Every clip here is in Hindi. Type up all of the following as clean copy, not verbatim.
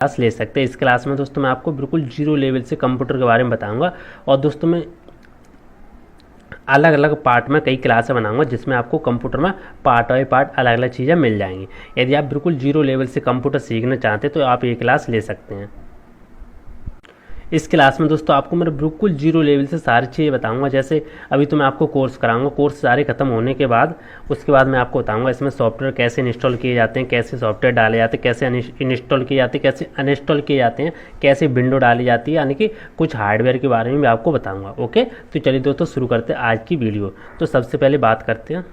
क्लास ले सकते हैं। इस क्लास में दोस्तों मैं आपको बिल्कुल जीरो लेवल से कंप्यूटर के बारे में बताऊंगा और दोस्तों मैं अलग अलग पार्ट में कई क्लासें बनाऊंगा जिसमें आपको कंप्यूटर में पार्ट बाई पार्ट अलग अलग चीज़ें मिल जाएंगी। यदि आप बिल्कुल जीरो लेवल से कंप्यूटर सीखना चाहते हैं तो आप ये क्लास ले सकते हैं। इस क्लास में दोस्तों आपको मैं बिल्कुल जीरो लेवल से सारी चीज़ें बताऊंगा। जैसे अभी तो मैं आपको कोर्स कराऊंगा, कोर्स सारे खत्म होने के बाद उसके बाद मैं आपको बताऊंगा इसमें सॉफ्टवेयर कैसे इंस्टॉल किए जाते हैं, कैसे सॉफ्टवेयर डाले जाते हैं, कैसे इंस्टॉल किए जाते हैं, कैसे अनइंस्टॉल किए जाते हैं, कैसे विंडो डाली जाती है, यानी कि कुछ हार्डवेयर के बारे में भी आपको बताऊँगा। ओके, तो चलिए दोस्तों शुरू करते हैं आज की वीडियो। तो सबसे पहले बात करते हैं,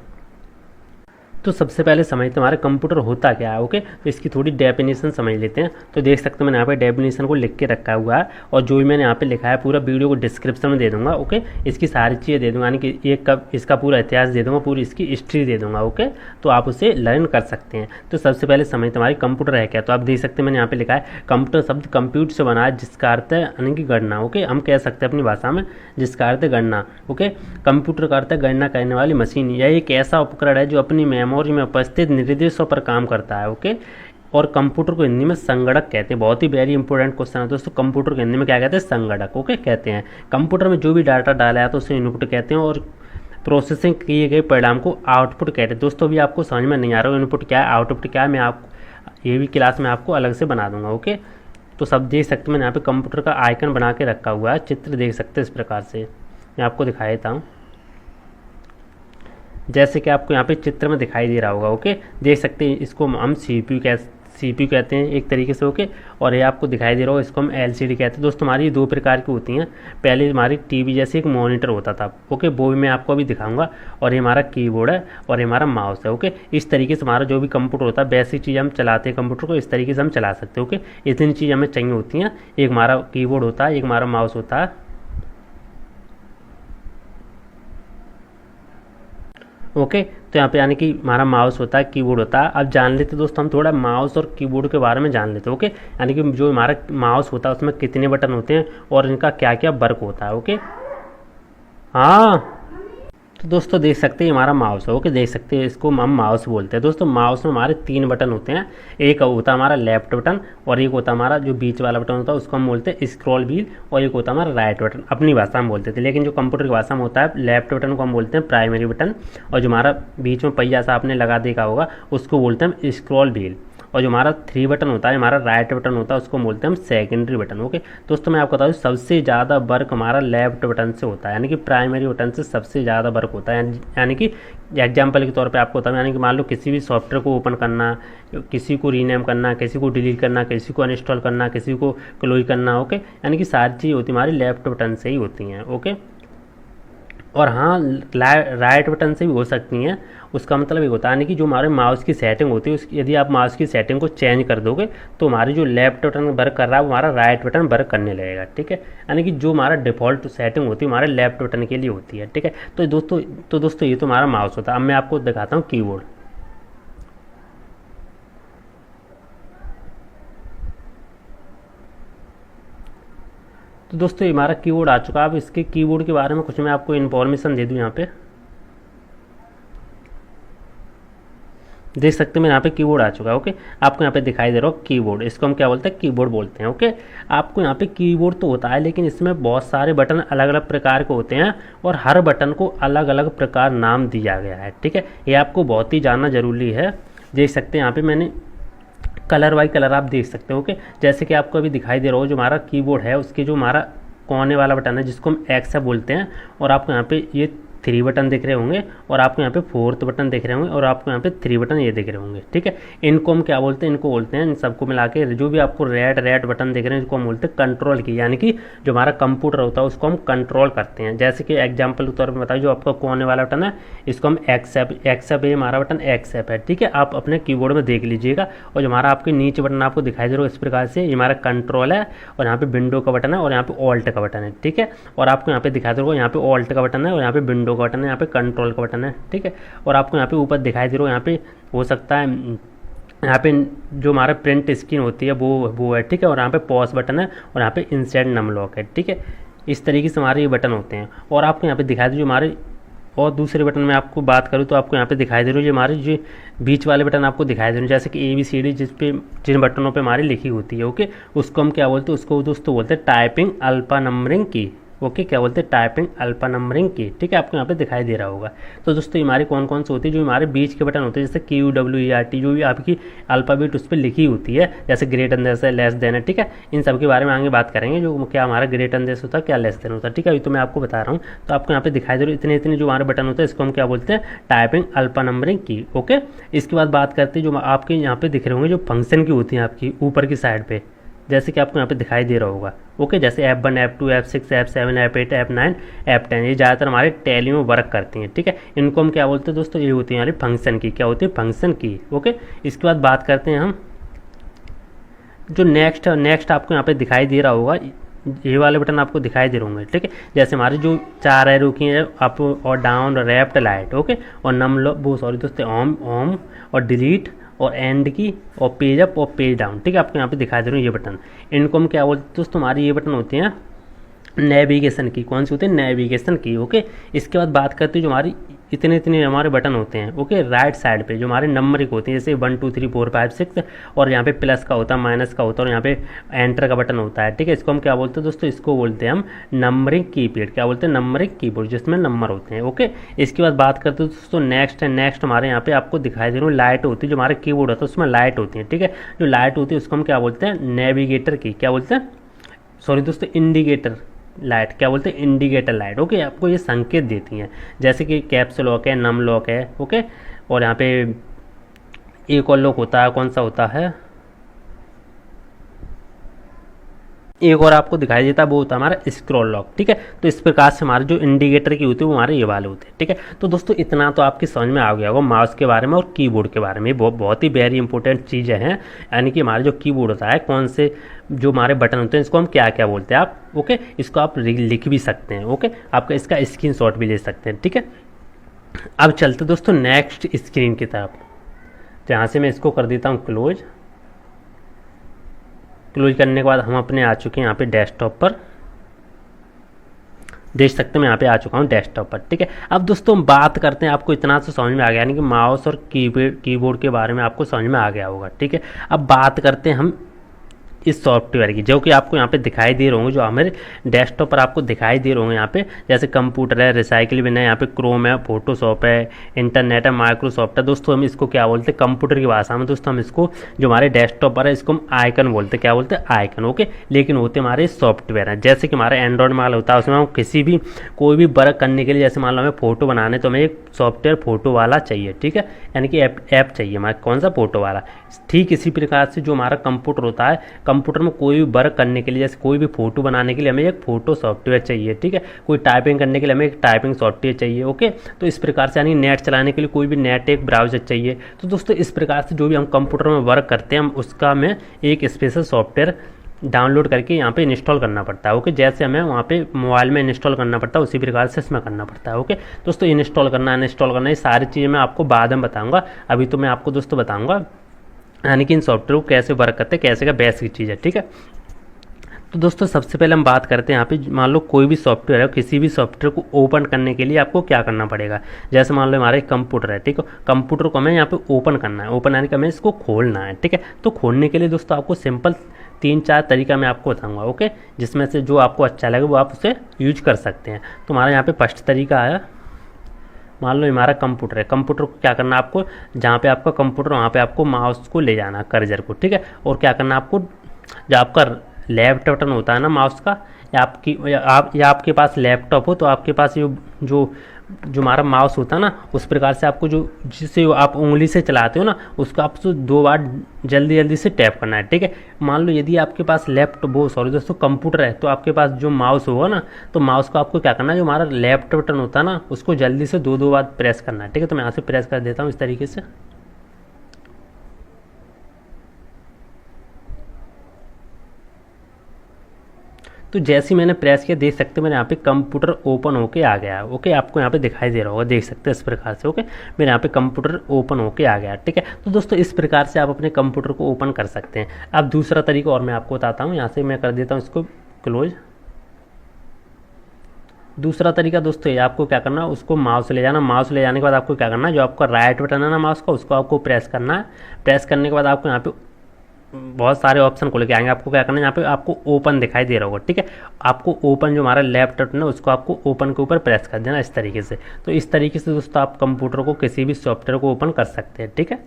तो सबसे पहले समझते हमारे कंप्यूटर होता क्या है। ओके, तो इसकी थोड़ी डेफिनेशन समझ लेते हैं। तो देख सकते हैं मैंने यहाँ पे डेफिनेशन को लिख के रखा हुआ है और जो भी मैंने यहाँ पे लिखा है पूरा वीडियो को डिस्क्रिप्शन में दे दूंगा। ओके, इसकी सारी चीज़ें दे दूंगा, यानी कि ये कब इसका पूरा इतिहास दे दूंगा, पूरी इसकी हिस्ट्री दे दूंगा। ओके, तो आप उसे लर्न कर सकते हैं। तो सबसे पहले समझते हमारी कंप्यूटर है क्या। तो आप देख सकते हैं मैंने यहाँ पे लिखा है कंप्यूटर शब्द कंप्यूट से बना है जिसका अर्थ है यानी कि गणना। ओके, हम कह सकते हैं अपनी भाषा में जिसका अर्थ है गणना। ओके, कंप्यूटर का अर्थ है गणना करने वाली मशीन। यह एक ऐसा उपकरण है जो अपनी मेमोरी में उपस्थित निर्देशों पर काम करता है। ओके, और कंप्यूटर को हिंदी में संगणक कहते हैं। बहुत ही वेरी इंपॉर्टेंट क्वेश्चन है दोस्तों, कंप्यूटर को हिंदी में क्या कहते हैं, संगणक। ओके, कहते हैं कंप्यूटर में जो भी डाटा डाला है तो उसे इनपुट कहते हैं और प्रोसेसिंग किए गए परिणाम को आउटपुट कहते हैं। दोस्तों अभी आपको समझ में नहीं आ रहा हो इनपुट क्या है आउटपुट क्या है, मैं आपको ये भी क्लास में आपको अलग से बना दूंगा। ओके, तो सब देख सकते हैं मैंने यहाँ पे कंप्यूटर का आइकन बना के रखा हुआ है, चित्र देख सकते हैं इस प्रकार से। मैं आपको दिखा देता हूँ, जैसे कि आपको यहाँ पे चित्र में दिखाई दे रहा होगा। ओके, देख सकते हैं इसको हम सीपीयू कहते हैं एक तरीके से। ओके, और ये आपको दिखाई दे रहा होगा इसको हम एलसीडी कहते हैं। दोस्तों हमारी दो प्रकार की होती हैं, पहले हमारी टीवी जैसे एक मॉनिटर होता था। ओके, वो भी मैं आपको अभी दिखाऊंगा। और ये हमारा कीबोर्ड है और ये हमारा माउस है। ओके, इस तरीके से हमारा जो भी कंप्यूटर होता है वैसी चीज़ हम चलाते हैं, कंप्यूटर को इस तरीके से हम चला सकते हैं। ओके, इतनी चीज़ हमें चाहिए होती हैं, एक हमारा कीबोर्ड होता है, एक हमारा माउस होता है। ओके, तो यहाँ पे यानी कि हमारा माउस होता है, कीबोर्ड होता है। अब जान लेते दोस्तों हम थोड़ा माउस और कीबोर्ड के बारे में जान लेते हैं। ओके, यानी कि जो हमारा माउस होता है उसमें कितने बटन होते हैं और इनका क्या क्या वर्क होता है। ओके, हाँ, तो दोस्तों देख सकते हैं हमारा माउस है। ओके, देख सकते हैं इसको हम माउस बोलते हैं। दोस्तों माउस में हमारे 3 बटन होते हैं, एक होता है हमारा लेफ्ट बटन और एक होता है हमारा जो बीच वाला बटन होता है उसको हम बोलते हैं स्क्रॉल व्हील और एक होता है हमारा राइट बटन। अपनी भाषा में बोलते थे, लेकिन जो कंप्यूटर की भाषा में होता है लेफ्ट बटन को हम बोलते हैं प्राइमरी बटन और जो हमारा बीच में पहिया सा आपने लगा देखा होगा उसको बोलते हैं हम स्क्रॉल व्हील। और जो हमारा 3 बटन होता है, हमारा राइट बटन होता है, उसको बोलते हैं हम सेकेंडरी बटन। ओके, दोस्तों मैं आपको बता दूँ सबसे ज़्यादा वर्क हमारा लेफ्ट बटन से होता है, यानी कि प्राइमरी बटन से सबसे ज़्यादा वर्क होता है। यानी कि एग्जाम्पल के तौर पे आपको बताऊँ, यानी कि मान लो किसी भी सॉफ्टवेयर को ओपन करना, किसी को रीनेम करना, किसी को डिलीट करना, किसी को अनइंस्टॉल करना, किसी को क्लोज करना। ओके, यानी कि सारी चीज़ होती हमारी लेफ्ट बटन से ही होती हैं। ओके, और हाँ राइट बटन से भी हो सकती हैं। उसका मतलब ये होता है कि जो हमारे माउस की सेटिंग होती है उसकी यदि आप माउस की सेटिंग को चेंज कर दोगे तो हमारी जो लेफ्ट बटन वर्क कर रहा है वो हमारा राइट बटन वर्क करने लगेगा। ठीक है, यानी कि जो हमारा डिफ़ॉल्ट सेटिंग होती है हमारे लेफ्ट बटन के लिए होती है। ठीक है, तो दोस्तों ये तो हमारा माउस होता है। अब मैं आपको दिखाता हूँ कीबोर्ड। तो दोस्तों ये हमारा कीबोर्ड आ चुका है। अब इसके कीबोर्ड के बारे में कुछ मैं आपको इन्फॉर्मेशन दे दूँ। यहाँ पे देख सकते हैं मैं यहाँ पे कीबोर्ड आ चुका है। ओके, आपको यहाँ पे दिखाई दे रहा हो कीबोर्ड, इसको हम क्या बोलते हैं, कीबोर्ड बोलते हैं। ओके, आपको यहाँ पे कीबोर्ड तो होता है लेकिन इसमें बहुत सारे बटन अलग अलग प्रकार के होते हैं और हर बटन को अलग अलग प्रकार नाम दिया गया है। ठीक है, ये आपको बहुत ही जानना जरूरी है। देख सकते हैं यहाँ पे मैंने कलर बाई कलर आप देख सकते हो। ओके, जैसे कि आपको अभी दिखाई दे रहा हो जो हमारा कीबोर्ड है उसके जो हमारा कोने वाला बटन है जिसको हम एक्स बोलते हैं, और आपको यहाँ पे ये 3 बटन दिख रहे होंगे और आपको यहाँ पे 4th बटन दिख रहे होंगे और आपको यहाँ पे 3 बटन ये दिख रहे होंगे। ठीक है, इनको हम क्या बोलते हैं, इनको बोलते हैं इन सबको मिला के जो भी आपको रेड बटन दिख रहे हैं इसको हम बोलते हैं कंट्रोल की, यानी कि जो हमारा कंप्यूटर होता है उसको हम कंट्रोल करते हैं। जैसे कि एग्जाम्पल के तौर पर बताइए जो आपका कोने वाला बटन है इसको हम एक्सेप ये हमारा बटन एक्सेप है। ठीक है, आप अपने कीबोर्ड में देख लीजिएगा। और जो हमारा आपके नीचे बटन आपको दिखाई दे रहा है इस प्रकार से, ये हमारा कंट्रोल है और यहाँ पे विंडो का बटन है और यहाँ पे ऑल्ट का बटन है। ठीक है, और आपको यहाँ पे दिखाई दे रहा है यहाँ पे ऑल्ट का बटन है और यहाँ पे विंडो का बटन है, यहाँ पे कंट्रोल का बटन है। ठीक है, और आपको यहाँ पे ऊपर दिखाई दे रहा है यहाँ पे हो सकता है यहाँ पे जो हमारा प्रिंट स्क्रीन होती है वो है। ठीक है, और यहाँ पे पॉज बटन है और यहाँ पे इंसर्ट नम लॉक है। ठीक है, इस तरीके से हमारे ये बटन होते हैं। और आपको यहाँ पे दिखाई दे जो हमारे और दूसरे बटन में आपको बात करूँ तो आपको यहाँ पे दिखाई दे रही है हमारे जो बीच वाले बटन आपको दिखाई दे रहे हैं, जैसे कि ABCD जिन बटनों पे हमारी लिखी होती है। ओके, उसको हम क्या बोलते हैं, उसको दोस्तों बोलते हैं टाइपिंग अल्फा नंबरिंग की। ओके, क्या बोलते हैं, टाइपिंग अल्फा नंबरिंग की। ठीक है, आपको यहाँ पे दिखाई दे रहा होगा। तो दोस्तों हमारी कौन कौन से होती है, जो हमारे बीच के बटन होते हैं, जैसे QWERT, जो भी आपकी अल्फ़ाबेट उस पर लिखी होती है, जैसे ग्रेटर देन है, लेस देन है। ठीक है, इन सब के बारे में आगे बात करेंगे, जो क्या हमारा ग्रेटर देन होता है, क्या लेस देन होता है। ठीक है, अभी तो मैं आपको बता रहा हूँ। तो आपको यहाँ पे दिखाई दे रही है इतने इतने जो हमारे बटन होते हैं, इसको हम क्या बोलते हैं, टाइपिंग अल्फा नंबरिंग की। ओके, इसके बाद बात करते हैं जो आपके यहाँ पे दिख रहे होंगे, जो फंक्शन की होती हैं आपकी ऊपर की साइड पे, जैसे कि आपको यहाँ पे दिखाई दे रहा होगा। ओके, जैसे F1, F2, F6, F7, F8, F9, F10, ये ज़्यादातर हमारे टैली में वर्क करती हैं। ठीक है, इनको हम क्या बोलते हैं दोस्तों, ये होती है हमारी फंक्शन की। क्या होती है, फंक्शन की। ओके, इसके बाद बात करते हैं हम जो नेक्स्ट आपको यहाँ पे दिखाई दे रहा होगा, ये वाले बटन आपको दिखाई दे रहे होंगे। ठीक है, जैसे हमारी जो 4 एरो की हैं, अप और डाउन, लेफ्ट राइट। ओके, और दोस्तों ओम और डिलीट और एंड की और पेज अप और पेज डाउन। ठीक है, आपको यहाँ पे दिखाई दे रहे हैं ये बटन। इनको हम क्या बोलते हैं दोस्तों, हमारी ये बटन होती हैं नेविगेशन की। कौन सी होती है, नेविगेशन की। ओके, इसके बाद बात करते हैं जो हमारी इतने इतने हमारे बटन होते हैं। ओके, राइट साइड पे जो हमारे नंबरिंग होती है, जैसे 1 2 3 4 5 6, और यहाँ पे प्लस का होता है, माइनस का होता है, और यहाँ पे एंटर का बटन होता है। ठीक है, इसको हम क्या बोलते हैं दोस्तों, इसको बोलते हैं हम नंबरिंग कीपैड। क्या बोलते हैं, नंबरिंग कीबोर्ड, जिसमें नंबर होते हैं। ओके, इसके बाद बात करते हैं दोस्तों नेक्स्ट हमारे यहाँ पे आपको दिखाई दे रही है लाइट होती है, जो हमारे कीबोर्ड होता है उसमें लाइट होती है। ठीक है, जो लाइट होती है उसको हम क्या बोलते हैं, नेविगेटर की। क्या बोलते हैं, सॉरी दोस्तों, इंडिकेटर लाइट। क्या बोलते हैं, इंडिकेटर लाइट। ओके, आपको ये संकेत देती हैं, जैसे कि कैप्स लॉक है, नम लॉक है। ओके, और यहाँ पे एक और लॉक होता है, कौन सा होता है, एक और आपको दिखाई देता है, वो होता है हमारा स्क्रॉल लॉक। ठीक है, तो इस प्रकार से हमारे जो इंडिकेटर की होती है वो हमारे ये वाले होते हैं। ठीक है, तो दोस्तों इतना तो आपकी समझ में आ गया होगा माउस के बारे में और कीबोर्ड के बारे में। बहुत ही वेरी इंपॉर्टेंट चीज़ें हैं, यानी कि हमारा जो कीबोर्ड होता है, कौन से जो हमारे बटन होते हैं, इसको हम क्या क्या बोलते हैं आप। ओके, इसको आप लिख भी सकते हैं। ओके, आपका इसका स्क्रीनशॉट भी ले सकते हैं। ठीक है, अब चलते दोस्तों नेक्स्ट स्क्रीन की तरफ, जहाँ से मैं इसको कर देता हूँ क्लोज करने के बाद हम अपने आ चुके हैं यहाँ पे डेस्कटॉप पर। देख सकते हैं मैं यहाँ पे आ चुका हूँ डेस्कटॉप पर। ठीक है, अब दोस्तों हम बात करते हैं, आपको इतना तो समझ में आ गया, यानी कि माउस और कीबोर्ड के बारे में आपको समझ में आ गया होगा। ठीक है, अब बात करते हैं हम इस सॉफ्टवेयर की, जो कि आपको यहाँ पे दिखाई दे रहे होंगे, जो हमारे डेस्कटॉप पर आपको दिखाई दे रहे होंगे यहाँ पे, जैसे कंप्यूटर है, रिसाइकिल बिन है, यहाँ पे क्रोम है, फोटोशॉप है, इंटरनेट है, माइक्रोसॉफ्ट है। दोस्तों हम इसको क्या बोलते हैं, कंप्यूटर की भाषा में दोस्तों हम इसको, जो हमारे डेस्कटॉप पर है, इसको हम आइकन बोलते हैं। क्या बोलते हैं, आइकन। ओके, लेकिन होते हमारे सॉफ्टवेयर हैं, जैसे कि हमारा एंड्रॉइड माल होता है, उसमें हम किसी भी कोई भी वर्क करने के लिए, जैसे मान लो हमें फोटो बनाने, तो हमें एक सॉफ्टवेयर फोटो वाला चाहिए। ठीक है, यानी कि ऐप चाहिए हमारा, कौन सा, फोटो वाला। ठीक इसी प्रकार से जो हमारा कंप्यूटर होता है, कंप्यूटर में कोई भी वर्क करने के लिए, जैसे कोई भी फोटो बनाने के लिए हमें एक फोटो सॉफ्टवेयर चाहिए। ठीक है, कोई टाइपिंग करने के लिए हमें एक टाइपिंग सॉफ्टवेयर चाहिए। ओके, तो इस प्रकार से, यानी नेट चलाने के लिए कोई भी नेट, एक ब्राउजर चाहिए। तो दोस्तों इस प्रकार से जो भी हम कंप्यूटर में वर्क करते हैं, हम उसका हमें एक स्पेशल सॉफ्टवेयर डाउनलोड करके यहाँ पे इंस्टॉल करना पड़ता है। ओके, जैसे हमें वहाँ पे मोबाइल में इंस्टॉल करना पड़ता है, उसी प्रकार से इसमें करना पड़ता है। ओके, दोस्तों इंस्टॉल करना ये सारी चीज़ें मैं आपको बाद में बताऊँगा। अभी तो मैं आपको दोस्तों बताऊँगा यानी कि इन सॉफ्टवेयर को कैसे वर्क करते हैं, कैसे का बेसिक चीज़ है। ठीक है, तो दोस्तों सबसे पहले हम बात करते हैं यहाँ पे, मान लो कोई भी सॉफ्टवेयर है, किसी भी सॉफ्टवेयर को ओपन करने के लिए आपको क्या करना पड़ेगा। जैसे मान लो हमारे कंप्यूटर है, ठीक है, कंप्यूटर को हमें यहाँ पे ओपन करना है, ओपन यानी कि हमें इसको खोलना है। ठीक है, तो खोलने के लिए दोस्तों आपको सिंपल 3-4 तरीका मैं आपको बताऊँगा। ओके, जिसमें से जो आपको अच्छा लगे वो आप उसे यूज कर सकते हैं। तो हमारा यहाँ पे फर्स्ट तरीका आया, मान लो हमारा कंप्यूटर है, कंप्यूटर को क्या करना है, आपको जहाँ पे आपका कंप्यूटर वहाँ पे आपको माउस को ले जाना, कर्सर को। ठीक है, और क्या करना है आपको, जो आपका लेफ्ट बटन होता है ना माउस का, या आपके पास लैपटॉप हो तो आपके पास जो हमारा माउस होता है ना, उस प्रकार से आपको जिससे आप उंगली से चलाते हो ना, उसको आपको 2 बार जल्दी जल्दी से टैप करना है। ठीक है, मान लो यदि आपके पास दोस्तों कंप्यूटर है, तो आपके पास जो माउस होगा ना, तो माउस को आपको क्या करना है, जो हमारा लेफ्ट बटन होता है ना, उसको जल्दी से 2 बार प्रेस करना है। ठीक है, तो मैं यहाँ से प्रेस कर देता हूँ इस तरीके से। तो जैसे ही मैंने प्रेस किया, देख सकते हैं मेरे यहाँ पे कंप्यूटर ओपन होके आ गया। ओके, आपको यहाँ पे दिखाई दे रहा होगा, देख सकते हैं इस प्रकार से। ओके, मेरे यहाँ पे कंप्यूटर ओपन होके आ गया। ठीक है, तो दोस्तों इस प्रकार से आप अपने कंप्यूटर को ओपन कर सकते हैं। अब दूसरा तरीका और मैं आपको बताता हूँ, यहाँ से मैं कर देता हूँ इसको क्लोज। दूसरा तरीका दोस्तों ये, आपको क्या करना है, उसको माउस ले जाना, माउस ले जाने के बाद आपको क्या करना है, जो आपका राइट बटन है ना माउस का, उसको आपको प्रेस करना है। प्रेस करने के बाद आपको यहाँ पे बहुत सारे ऑप्शन खुल के आएंगे। आपको क्या करना है, यहाँ पे आपको ओपन दिखाई दे रहा होगा, ठीक है। आपको ओपन जो हमारा लेफ्ट बटन है उसको आपको ओपन के ऊपर प्रेस कर देना इस तरीके से। तो इस तरीके से दोस्तों आप कंप्यूटर को, किसी भी सॉफ्टवेयर को ओपन कर सकते हैं, ठीक है।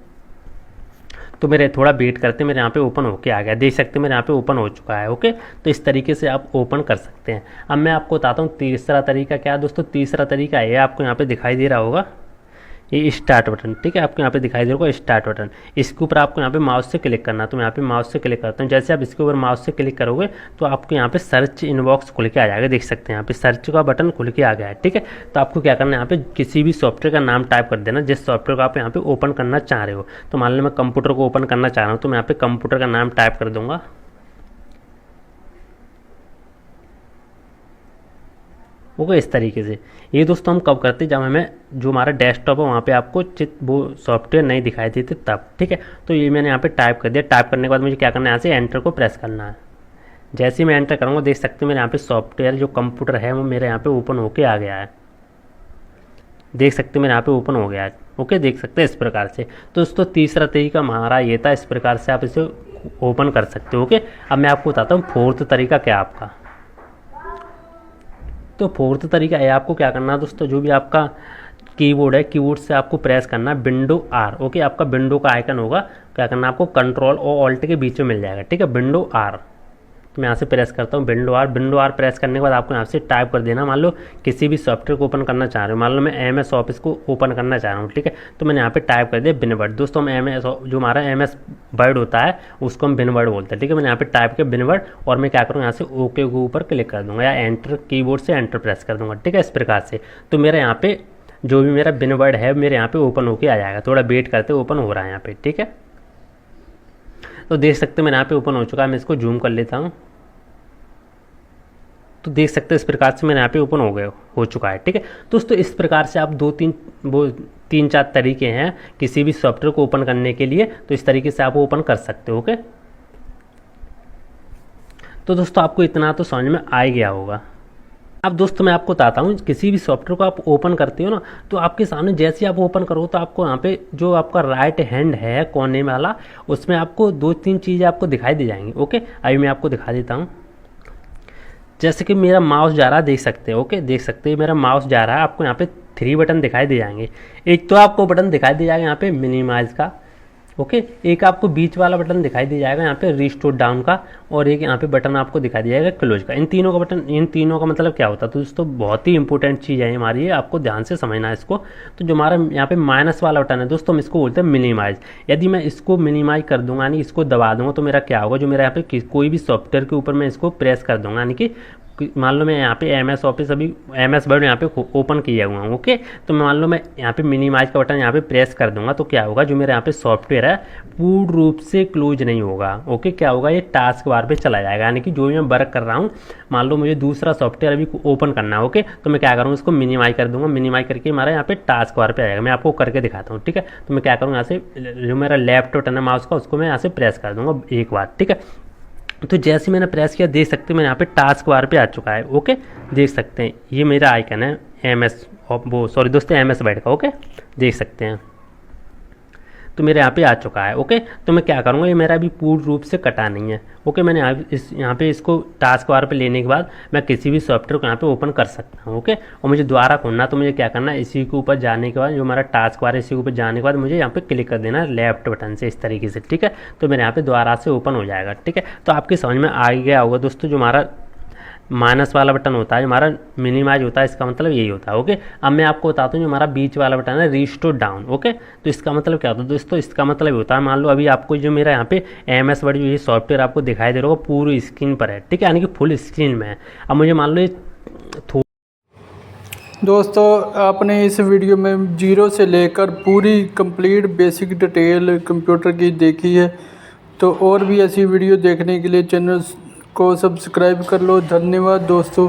तो मेरे थोड़ा वेट करते, मेरे यहाँ पे ओपन होके आ गया, देख सकते हैं मेरे यहाँ पे ओपन हो चुका है, ओके। तो इस तरीके से आप ओपन कर सकते हैं। अब मैं आपको बताता हूँ तीसरा तरीका क्या है दोस्तों। तीसरा तरीका है, आपको यहाँ पे दिखाई दे रहा होगा ये स्टार्ट बटन, ठीक है। आपको यहाँ पे दिखाई दे रहा होगा स्टार्ट बटन, इसके ऊपर आपको यहाँ पे माउस से क्लिक करना। तो मैं यहाँ पे माउस से क्लिक करता हूँ। जैसे आप इसके ऊपर माउस से क्लिक करोगे तो आपको यहाँ पे सर्च इनबॉक्स खुल के आ जाएगा, देख सकते हैं यहाँ पे सर्च का बटन खुल के आ गया है, ठीक है। तो आपको क्या करना है, यहाँ पे किसी भी सॉफ्टवेयर का नाम टाइप कर देना, जिस सॉफ्टवेयर को आप यहाँ पे ओपन करना चाह रहे हो। तो मान लो मैं कंप्यूटर को ओपन करना चाह रहा हूँ, तो मैं यहाँ पे कंप्यूटर का नाम टाइप कर दूंगा। ओके, इस तरीके से। ये दोस्तों हम कब करते हैं, जब हमें जो हमारा डेस्कटॉप है वहाँ पे आपको वो सॉफ्टवेयर नहीं दिखाई देते तब, ठीक है। तो ये मैंने यहाँ पे टाइप कर दिया। टाइप करने के बाद मुझे क्या करना है, यहाँ से एंटर को प्रेस करना है। जैसे ही मैं एंटर करूँगा देख सकते हैं मेरे यहाँ पे सॉफ्टवेयर जो कंप्यूटर है वो मेरे यहाँ पे ओपन होके आ गया है, देख सकते हैं मेरे यहाँ पे ओपन हो गया है, ओके। देख सकते हैं इस प्रकार से। तो दोस्तों तीसरा तरीका हमारा ये था, इस प्रकार से आप इसे ओपन कर सकते हो, ओके। अब मैं आपको बताता हूँ फोर्थ तरीका क्या है आपका। तो फोर्थ तरीका है, आपको क्या करना है दोस्तों, जो भी आपका कीबोर्ड है, कीबोर्ड से आपको प्रेस करना है विंडो आर, ओके। आपका विंडो का आइकन होगा, क्या करना है आपको, कंट्रोल और ऑल्ट के बीच में मिल जाएगा, ठीक है, विंडो आर। तो मैं यहाँ से प्रेस करता हूँ window R. Window R press करने के बाद आपको यहाँ से टाइप कर देना। मान लो किसी भी सॉफ्टवेयर को ओपन करना चाह रहे हो, मान लो मैं MS ऑफिस को ओपन करना चाह रहा हूँ, ठीक है। तो मैंने यहाँ पे टाइप कर दिया विनवर्ड। दोस्तों हम MS जो हमारा MS वर्ड होता है उसको हम विनवर्ड बोलते हैं, ठीक है। मैंने यहाँ पे टाइप किया विनवर्ड और मैं क्या करूँ, यहाँ से ओके के ऊपर क्लिक कर दूँगा या एंटर, कीबोर्ड से एंटर प्रेस कर दूँगा, ठीक है, इस प्रकार से। तो मेरा यहाँ पे जो भी मेरा विनवर्ड है मेरे यहाँ पे ओपन होके आ जाएगा। थोड़ा वेट करते ओपन हो रहा है यहाँ पे, ठीक है। तो देख सकते हैं मेरे यहाँ पे ओपन हो चुका है। मैं इसको जूम कर लेता हूँ, तो देख सकते हैं इस प्रकार से मेरे यहाँ पे ओपन हो चुका है, ठीक है। दोस्तों इस प्रकार से आप तीन चार तरीके हैं किसी भी सॉफ्टवेयर को ओपन करने के लिए, तो इस तरीके से आप ओपन कर सकते हो, ओके। तो दोस्तों आपको इतना तो समझ में आ ही गया होगा। अब दोस्तों मैं आपको बताता हूँ, किसी भी सॉफ्टवेयर को आप ओपन करते हो ना, तो आपके सामने जैसे आप ओपन करो तो आपको यहाँ पे जो आपका राइट हैंड है कोने वाला, उसमें आपको 2-3 चीज़ें आपको दिखाई दे जाएंगी, ओके। अभी मैं आपको दिखा देता हूँ। जैसे कि मेरा माउस जा रहा है, देख सकते हैं, ओके। देख सकते हैं मेरा माउस जा रहा है, आपको यहाँ पे 3 बटन दिखाई दे जाएंगे। एक तो आपको बटन दिखाई दे जाएगा यहाँ पे मिनिमाइज का, ओके। एक आपको बीच वाला बटन दिखाई दे जाएगा यहाँ पे रिस्टोर डाउन का, और एक यहाँ पे बटन आपको दिखाई दे जाएगा क्लोज का। इन तीनों का मतलब क्या होता है, तो दोस्तों बहुत ही इंपॉर्टेंट चीज़ है हमारी, ये आपको ध्यान से समझना है इसको। तो जो हमारा यहाँ पे माइनस वाला बटन है दोस्तों, हम इसको बोलते हैं मिनिमाइज। यदि मैं इसको मिनिमाइज कर दूंगा, यानी इसको दबा दूंगा, तो मेरा क्या होगा, जो मेरा यहाँ पे कोई भी सॉफ्टवेयर के ऊपर मैं इसको प्रेस कर दूंगा, यानी कि मान लो मैं यहाँ पे MS ऑफिस अभी MS वर्ड यहाँ पे ओपन किया हुआ हूँ, ओके। तो मान लो मैं यहाँ पे मिनिमाइज का बटन यहाँ पे प्रेस कर दूंगा, तो क्या होगा, जो मेरा यहाँ पे सॉफ्टवेयर है पूर्ण रूप से क्लोज नहीं होगा, ओके। क्या होगा, ये टास्क बार पे चला जाएगा, यानी कि जो भी मैं वर्क कर रहा हूँ, मान लो मुझे दूसरा सॉफ्टवेयर अभी ओपन करना है, ओके। तो मैं क्या करूँगा, इसको मिनिमाइज कर दूंगा। मिनिमाइज करके हमारा यहाँ पे टास्क बार पे आएगा। मैं आपको करके दिखाता हूँ, ठीक है। तो मैं क्या करूँगा, यहाँ से जो मेरा लेफ्ट बटन है माउस का, उसको मैं यहाँ से प्रेस कर दूंगा एक बार, ठीक है। तो जैसे मैंने प्रेस किया, देख सकते हैं मैंने यहाँ पे टास्क बार पे आ चुका है, ओके। देख सकते हैं ये मेरा आइकन है MS वर्ड का, ओके। देख सकते हैं तो मेरे यहाँ पे आ चुका है, ओके। तो मैं क्या करूँगा, ये मेरा अभी पूर्ण रूप से कटा नहीं है, ओके। मैंने यहाँ पे इसको टास्क बार पे लेने के बाद मैं किसी भी सॉफ्टवेयर को यहाँ पे ओपन कर सकता हूँ, ओके। और मुझे दोबारा खोलना, तो मुझे क्या करना है, इसी के ऊपर जाने के बाद जो हमारा टास्क बार है, इसी के ऊपर जाने के बाद मुझे यहाँ पे क्लिक कर देना है लेफ्ट बटन से, इस तरीके से, ठीक है। तो मेरे यहाँ पे दोबारा से ओपन हो जाएगा, ठीक है। तो आपके समझ में आ गया होगा दोस्तों, जो हमारा माइनस वाला बटन होता है, हमारा मिनिमाइज होता है, इसका मतलब यही होता है, ओके। अब मैं आपको बताता हूँ जो हमारा बीच वाला बटन है रिस्टोर डाउन, ओके। तो इसका मतलब क्या होता है दोस्तों, इसका मतलब होता है, मान लो अभी आपको जो मेरा यहाँ पे MS वर्ड जो ये सॉफ्टवेयर आपको दिखाई दे रहा होगा पूरी स्क्रीन पर है, ठीक है, यानी कि फुल स्क्रीन में है। अब मुझे मान लो ये दोस्तों आपने इस वीडियो में 0 से लेकर पूरी कंप्लीट बेसिक डिटेल कंप्यूटर की देखी है। तो और भी ऐसी वीडियो देखने के लिए चैनल को सब्सक्राइब कर लो। धन्यवाद दोस्तों।